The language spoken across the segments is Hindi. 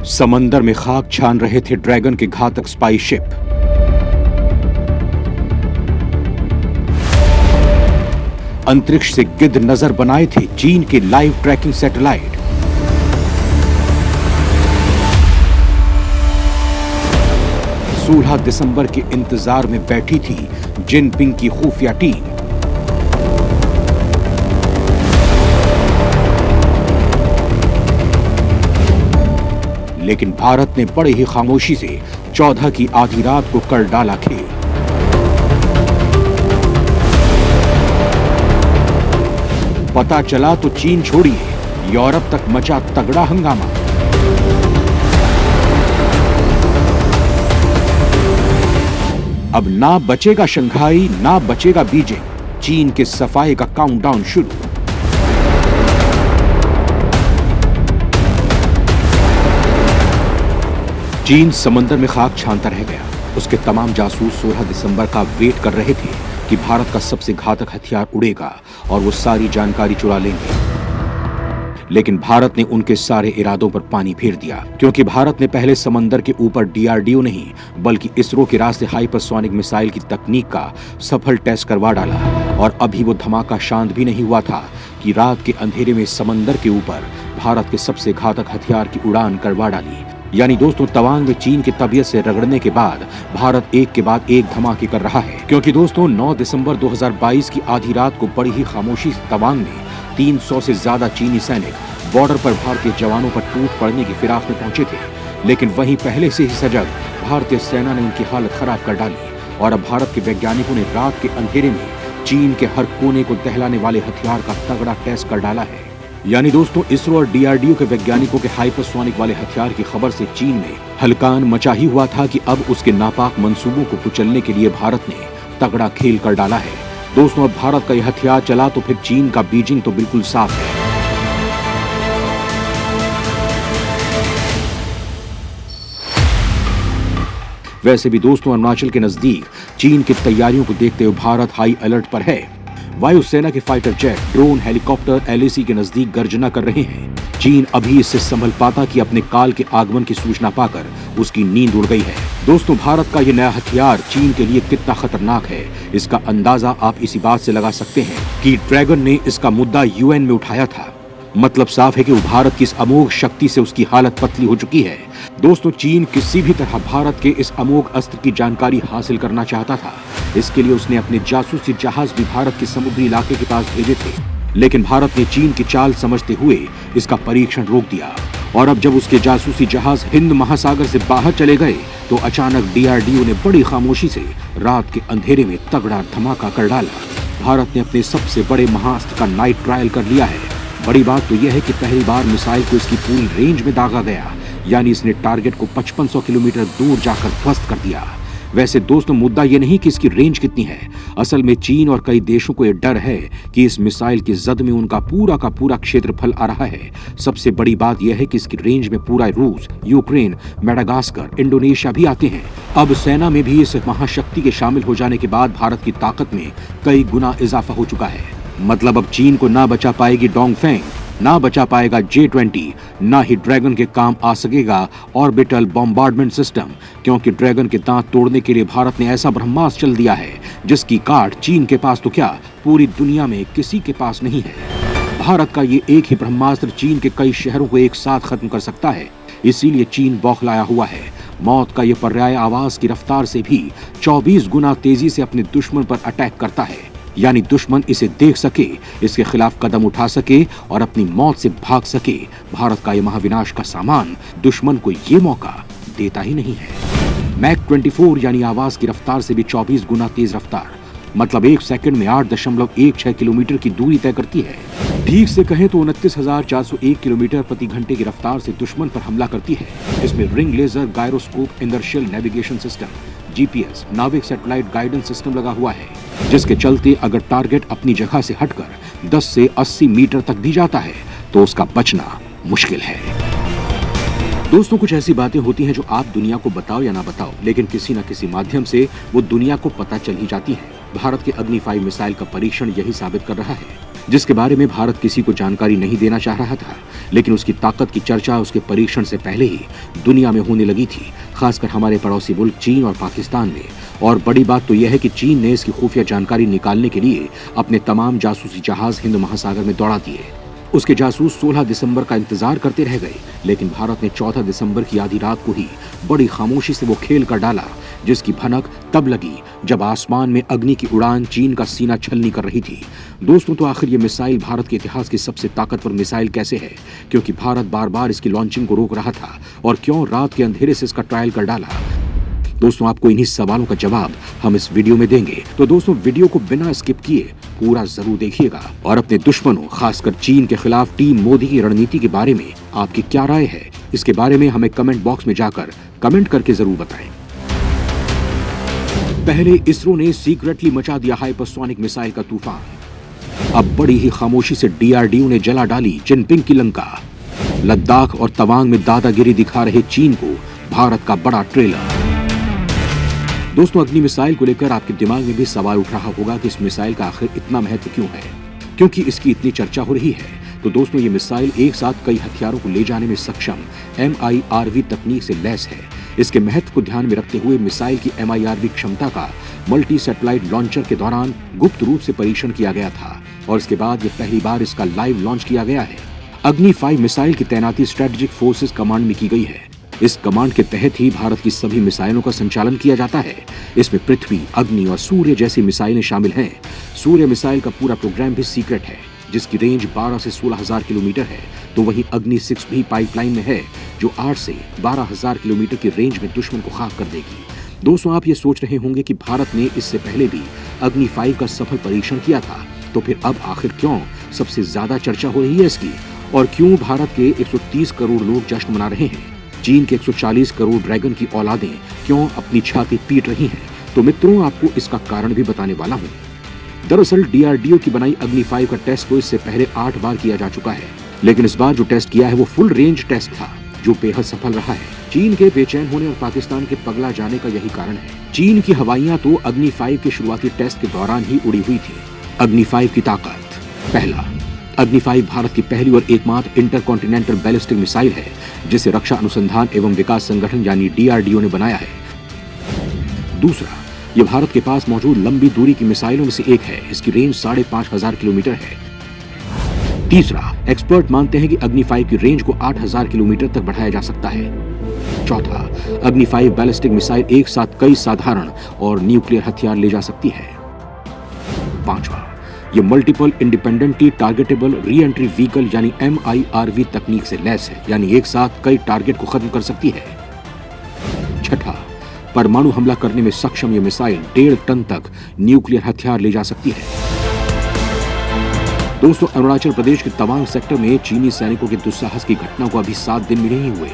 समंदर में खाक छान रहे थे ड्रैगन के घातक स्पाई शिप। अंतरिक्ष से गिद्ध नजर बनाए थे चीन के लाइव ट्रैकिंग सैटेलाइट। दिसंबर के इंतजार में बैठी थी जिनपिंग की खुफिया टीम। लेकिन भारत ने बड़े ही खामोशी से 14 की आधी रात को कर डाला खेल। पता चला तो चीन छोड़िए यूरोप तक मचा तगड़ा हंगामा। अब ना बचेगा शंघाई, ना बचेगा बीजिंग। चीन के सफाई का काउंटडाउन शुरू। चीन समंदर में खाक छानता रह गया। उसके तमाम जासूस 16 दिसंबर का वेट कर रहे थे कि भारत का सबसे घातक हथियार उड़ेगा और वो सारी जानकारी चुरा लेंगे। लेकिन भारत ने उनके सारे इरादों पर पानी फेर दिया, क्योंकि भारत ने पहले समंदर के ऊपर डीआरडीओ नहीं बल्कि इसरो के रास्ते हाइपरसोनिक मिसाइल की तकनीक का सफल टेस्ट करवा डाला। और अभी वो धमाका शांत भी नहीं हुआ था कि रात के अंधेरे में समंदर के ऊपर भारत के सबसे घातक हथियार की उड़ान करवा डाली। यानी दोस्तों, तवांग में चीन की तबीयत से रगड़ने के बाद भारत एक के बाद एक धमाके कर रहा है। क्योंकि दोस्तों 9 दिसंबर 2022 की आधी रात को बड़ी ही खामोशी से तवांग में 300 से ज्यादा चीनी सैनिक बॉर्डर पर भारतीय जवानों पर टूट पड़ने की फिराक में पहुंचे थे। लेकिन वहीं पहले से ही सजग भारतीय सेना ने उनकी हालत खराब कर डाली और अब भारत के वैज्ञानिकों ने रात के अंधेरे में चीन के हर कोने को दहलाने वाले हथियार का तगड़ा टेस्ट कर डाला है। यानी दोस्तों, इसरो और डीआरडीओ के वैज्ञानिकों के हाइपरसोनिक वाले हथियार की खबर से चीन में हलकान मचा ही हुआ था कि अब उसके नापाक मंसूबों को कुचलने के लिए भारत ने तगड़ा खेल कर डाला है। दोस्तों, अब भारत का यह हथियार चला तो फिर चीन का बीजिंग तो बिल्कुल साफ है। वैसे भी दोस्तों, अरुणाचल के नजदीक चीन की तैयारियों को देखते हुए भारत हाई अलर्ट पर है। वायुसेना के fighter jet, drone, helicopter LAC के नजदीक गर्जना कर रहे हैं। चीन अभी इससे संभल पाता कि अपने काल के आगमन की सूचना पाकर उसकी नींद उड़ गई है। दोस्तों, भारत का यह नया हथियार चीन के लिए कितना खतरनाक है, इसका अंदाजा आप इसी बात से लगा सकते हैं कि ड्रैगन ने इसका मुद्दा यूएन में उठाया था। मतलब साफ है कि वो भारत की इस अमोघ शक्ति से उसकी हालत पतली हो चुकी है। दोस्तों, चीन किसी भी तरह भारत के इस अमोघ अस्त्र की जानकारी हासिल करना चाहता था। इसके लिए उसने अपने जासूसी जहाज भी भारत के समुद्री इलाके के पास भेजे थे। लेकिन भारत ने चीन की चाल समझते हुए इसका परीक्षण रोक दिया। और अब जब उसके जासूसी जहाज हिंद महासागर से बाहर चले गए तो अचानक डीआरडीओ ने बड़ी खामोशी से रात के अंधेरे में तगड़ा धमाका कर डाला। भारत ने अपने सबसे बड़े महाअस्त्र का नाइट ट्रायल कर लिया है। बड़ी बात तो यह है कि पहली बार मिसाइल को इसकी पूरी रेंज में दागा गया, यानी इसने टारगेट को 5500 किलोमीटर दूर जाकर ध्वस्त कर दिया। वैसे दोस्तों, मुद्दा ये नहीं कि इसकी रेंज कितनी है। असल में चीन और कई देशों को यह डर है कि इस मिसाइल की जद में उनका पूरा का पूरा क्षेत्रफल आ रहा है। सबसे बड़ी बात यह है कि इसकी रेंज में पूरा रूस, यूक्रेन, मेडागास्कर, इंडोनेशिया भी आते हैं। अब सेना में भी इस महाशक्ति के शामिल हो जाने के बाद भारत की ताकत में कई गुना इजाफा हो चुका है। मतलब अब चीन को ना बचा पाएगी डोंगफेंग, ना बचा पाएगा J-20, ना ही ड्रैगन के काम आ सकेगा ऑर्बिटल बॉम्बार्डमेंट सिस्टम, क्योंकि ड्रैगन के दांत तोड़ने के लिए भारत ने ऐसा ब्रह्मास्त्र चल दिया है जिसकी काट चीन के पास तो क्या पूरी दुनिया में किसी के पास नहीं है। भारत का ये एक ही ब्रह्मास्त्र चीन के कई शहरों को एक साथ खत्म कर सकता है। इसीलिए चीन बौखलाया हुआ है। मौत का ये पर्याय आवाज की रफ्तार से भी 24 गुना तेजी से अपने दुश्मन पर अटैक करता है। यानी दुश्मन इसे देख सके, इसके खिलाफ कदम उठा सके और अपनी मौत से भाग सके। भारत का ये महाविनाश का सामान दुश्मन को ये मौका देता ही नहीं है। मैक 24 यानी आवाज की रफ्तार से भी 24 गुना तेज रफ्तार, मतलब 1 सेकंड में 8.16 किलोमीटर की दूरी तय करती है। ठीक से कहें तो 29,401 किलोमीटर प्रति घंटे की रफ्तार से दुश्मन पर हमला करती है। इसमें ring laser, gyroscope, inertial navigation system, GPS, NavIC satellite guidance system लगा हुआ है, जिसके चलते अगर टारगेट अपनी जगह से हटकर 10 से 80 मीटर तक भी जाता है तो उसका बचना मुश्किल है। दोस्तों, कुछ ऐसी बातें होती हैं जो आप दुनिया को बताओ या ना बताओ, लेकिन किसी न किसी माध्यम से वो दुनिया को पता चल ही जाती है। भारत के अग्नि 5 मिसाइल का परीक्षण यही साबित कर रहा है। जिसके बारे में भारत किसी को जानकारी नहीं देना चाह रहा था, लेकिन उसकी ताकत की चर्चा उसके परीक्षण से पहले ही दुनिया में होने लगी थी, खासकर हमारे पड़ोसी मुल्क चीन और पाकिस्तान में। और बड़ी बात तो यह है कि चीन ने इसकी खुफिया जानकारी निकालने के लिए अपने तमाम जासूसी जहाज हिंद महासागर में दौड़ा दिए। उसके जासूस 16 दिसंबर का इंतजार करते रह गए, लेकिन भारत ने 14 दिसंबर की आधी रात को ही बड़ी खामोशी से वो खेल कर डाला, जिसकी भनक तब लगी जब आसमान में अग्नि की उड़ान चीन का सीना छलनी कर रही थी। दोस्तों, तो आखिर ये मिसाइल भारत के इतिहास की सबसे ताकतवर मिसाइल कैसे है? क्योंकि भारत बार बार इसकी लॉन्चिंग को रोक रहा था, और क्यों रात के अंधेरे से इसका ट्रायल कर डाला? दोस्तों, आपको इन्हीं सवालों का जवाब हम इस वीडियो में देंगे। तो दोस्तों, वीडियो को बिना स्किप किए पूरा जरूर देखिएगा। और अपने दुश्मनों, खासकर चीन के खिलाफ टीम मोदी की रणनीति के बारे में आपकी क्या राय है, इसके बारे में हमें कमेंट बॉक्स में जाकर कमेंट करके जरूर बताएं। पहले इसरो ने सीक्रेटली मचा दिया हाइपरसोनिक मिसाइल का तूफान। अब बड़ी ही खामोशी से डीआरडीओ ने जला डाली जिनपिंग की लंका। लद्दाख और तवांग में दादागिरी दिखा रहे चीन को भारत का बड़ा ट्रेलर। दोस्तों, अग्नि मिसाइल को लेकर आपके दिमाग में भी सवाल उठ रहा होगा कि इस मिसाइल का आखिर इतना महत्व क्यों है, क्योंकि इसकी इतनी चर्चा हो रही है। तो दोस्तों, ये मिसाइल एक साथ कई हथियारों को ले जाने में सक्षम MIRV तकनीक से लैस है। इसके महत्व को ध्यान में रखते हुए मिसाइल की MIRV क्षमता का मल्टी सैटेलाइट लॉन्चर के दौरान गुप्त रूप से परीक्षण किया गया था, और इसके बाद ये पहली बार इसका लाइव लॉन्च किया गया है। अग्नि 5 मिसाइल की तैनाती स्ट्रेटेजिक फोर्सेस कमांड में की गई है। इस कमांड के तहत ही भारत की सभी मिसाइलों का संचालन किया जाता है। इसमें पृथ्वी, अग्नि और सूर्य जैसी मिसाइलें शामिल हैं। सूर्य मिसाइल का पूरा प्रोग्राम भी सीक्रेट है, जिसकी रेंज 12 से 16,000 किलोमीटर है। तो वहीं अग्नि 6 भी पाइपलाइन में है, जो 8 से 12,000 किलोमीटर की रेंज में दुश्मन को खाक कर देगी। दोस्तों, आप ये सोच रहे होंगे कि भारत ने इससे पहले भी अग्नि 5 का सफल परीक्षण किया था, तो फिर अब आखिर क्यों सबसे ज्यादा चर्चा हो रही है इसकी, और क्यों भारत के 130 करोड़ लोग जश्न मना रहे हैं? चीन के 140 करोड़ ड्रैगन की औलादें क्यों अपनी छाती पीट रही हैं? तो मित्रों, आपको इसका कारण भी बताने वाला हूं। दरअसल डीआरडीओ की बनाई अग्नि 5 का टेस्ट तो इससे पहले 8 बार किया जा चुका है, लेकिन इस बार जो टेस्ट किया है वो फुल रेंज टेस्ट था, जो बेहद सफल रहा है। चीन के बेचैन होने और पाकिस्तान के पगला जाने का यही कारण है। चीन की हवाइयां तो अग्नि 5 के शुरुआती टेस्ट के दौरान ही उड़ी हुई थी। अग्नि 5 की ताकत। पहला, अग्नि 5 भारत की पहली और एकमात्र इंटरकॉन्टिनेंटल बैलिस्टिक मिसाइल है, जिसे रक्षा अनुसंधान एवं विकास संगठन यानी डीआरडीओ ने बनाया है। दूसरा, यह भारत के पास मौजूद लंबी दूरी की मिसाइलों में से एक है। इसकी रेंज 5,500 किलोमीटर है। तीसरा, एक्सपर्ट मानते हैं कि अग्नि 5 की रेंज को 8,000 किलोमीटर तक बढ़ाया जा सकता है। चौथा, अग्नि 5 बैलिस्टिक मिसाइल एक साथ कई साधारण और न्यूक्लियर हथियार ले जा सकती है। पांचवा, ये multiple independently targetable re entry vehicle यानी MIRV तकनीक से लैस है, यानी एक साथ कई टारगेट को खत्म कर सकती है। छठा, परमाणु हमला करने में सक्षम ये मिसाइल 1.5 टन तक न्यूक्लियर हथियार ले जा सकती है। दोस्तों, अरुणाचल प्रदेश के तवांग सेक्टर में चीनी सैनिकों के दुस्साहस की घटना को अभी 7 दिन भी नहीं हुए,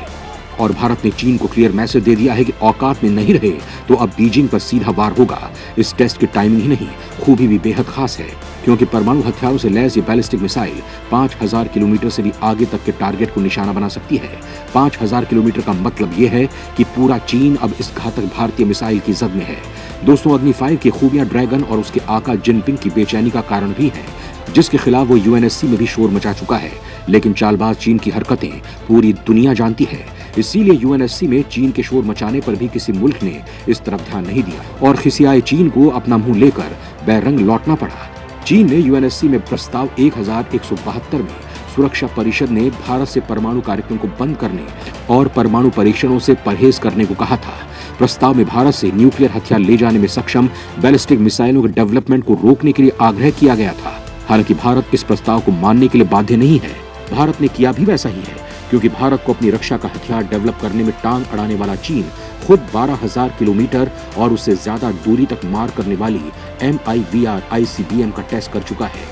और भारत ने चीन को क्लियर मैसेज दे दिया है कि औकात में नहीं रहे तो अब बीजिंग पर सीधा वार होगा। इस टेस्ट की टाइमिंग ही नहीं, खूबी भी बेहद खास है, क्योंकि परमाणु हथियारों से लैस ये बैलिस्टिक मिसाइल 5,000 किलोमीटर से भी आगे तक के टारगेट को निशाना बना सकती है। 5,000 किलोमीटर का मतलब ये है कि पूरा चीन अब इस घातक भारतीय मिसाइल की जद में है। दोस्तों, अग्नि 5 की खूबियां ड्रैगन और उसके आका जिनपिंग की बेचैनी का कारण भी है, जिसके खिलाफ वो UNSC में भी शोर मचा चुका है। लेकिन चालबाज चीन की हरकतें पूरी दुनिया जानती है, इसीलिए UNSC में चीन के शोर मचाने पर भी किसी मुल्क ने इस तरफ ध्यान नहीं दिया, और खिसियाए चीन को अपना मुंह लेकर बैरंग लौटना पड़ा। चीन ने UNSC में प्रस्ताव 1172 में सुरक्षा परिषद ने भारत से परमाणु कार्यक्रम को बंद करने और परमाणु परीक्षणों से परहेज करने को कहा था। प्रस्ताव में भारत से न्यूक्लियर हथियार ले जाने में सक्षम बैलिस्टिक मिसाइलों के डेवलपमेंट को रोकने के लिए आग्रह किया गया था। हालांकि भारत इस प्रस्ताव को मानने के लिए बाध्य नहीं है। भारत ने किया भी वैसा ही है, क्योंकि भारत को अपनी रक्षा का हथियार डेवलप करने में टांग अड़ाने वाला चीन खुद 12,000 किलोमीटर और उससे ज्यादा दूरी तक मार करने वाली MIVR ICBM का टेस्ट कर चुका है।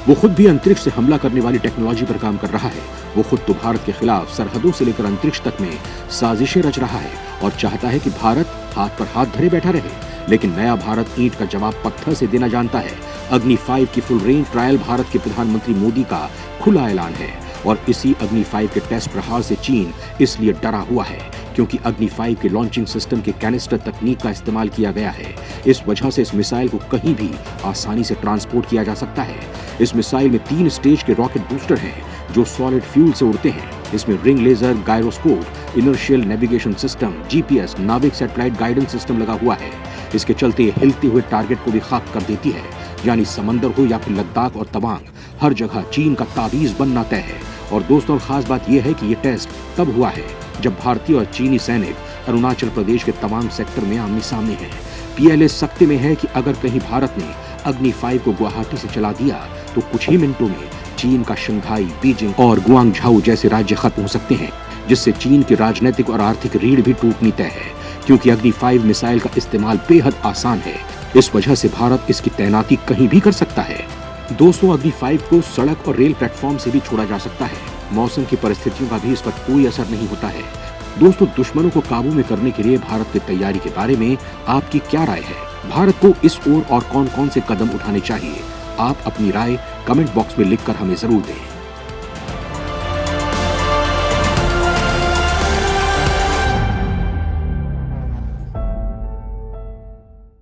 वो खुद भी अंतरिक्ष से हमला करने वाली टेक्नोलॉजी पर काम कर रहा है। वो खुद तो भारत के खिलाफ सरहदों से लेकर अंतरिक्ष तक में साजिशें रच रहा है और चाहता है कि भारत हाथ पर हाथ धरे बैठा रहे। लेकिन नया भारत ईंट का जवाब पत्थर से देना जानता है। अग्नि 5 की फुल रेंज ट्रायल भारत के प्रधानमंत्री मोदी का खुला ऐलान है, और इसी अग्नि 5 के टेस्ट प्रहार से चीन इसलिए डरा हुआ है क्योंकि अग्नि 5 के लॉन्चिंग सिस्टम के कैनिस्टर तकनीक का इस्तेमाल किया गया है। इस वजह से इस मिसाइल को कहीं भी आसानी से ट्रांसपोर्ट किया जा सकता है। इस मिसाइल में 3 स्टेज के रॉकेट बूस्टर हैं जो सॉलिड फ्यूल से उड़ते हैं। इसमें ring laser, gyroscope, inertial navigation system, GPS, NavIC satellite guidance system लगा हुआ है। इसके चलते ये हिलते हुए टारगेट को भी खाक कर देती है, यानी समंदर हो या फिर लद्दाख और तवांग, हर जगह चीन का ताबीज बनना तय है। और दोस्तों, खास बात यह है कि ये टेस्ट तब हुआ है जब भारतीय और चीनी सैनिक अरुणाचल प्रदेश के तवांग सेक्टर में आमने सामने हैं। पीएलए सख्ते में है कि अगर कहीं भारत ने अग्नि 5 को गुवाहाटी से चला दिया तो कुछ ही मिनटों में चीन का शंघाई, बीजिंग और गुआंगझाऊ जैसे राज्य खत्म हो सकते हैं, जिससे चीन की राजनीतिक और आर्थिक रीढ़ भी टूटनी तय है। क्योंकि अग्नि 5 मिसाइल का इस्तेमाल बेहद आसान है, इस वजह से भारत इसकी तैनाती कहीं भी कर सकता है। दोस्तों, अग्नि 5 को सड़क और रेल प्लेटफॉर्म से भी छोड़ा जा सकता है। मौसम की परिस्थितियों का भी इस पर कोई असर नहीं होता है। दोस्तों, दुश्मनों को काबू में करने के लिए भारत की तैयारी के बारे में आपकी क्या राय है? भारत को इस ओर और कौन कौन से कदम उठाने चाहिए? आप अपनी राय कमेंट बॉक्स में लिखकर हमें जरूर दें।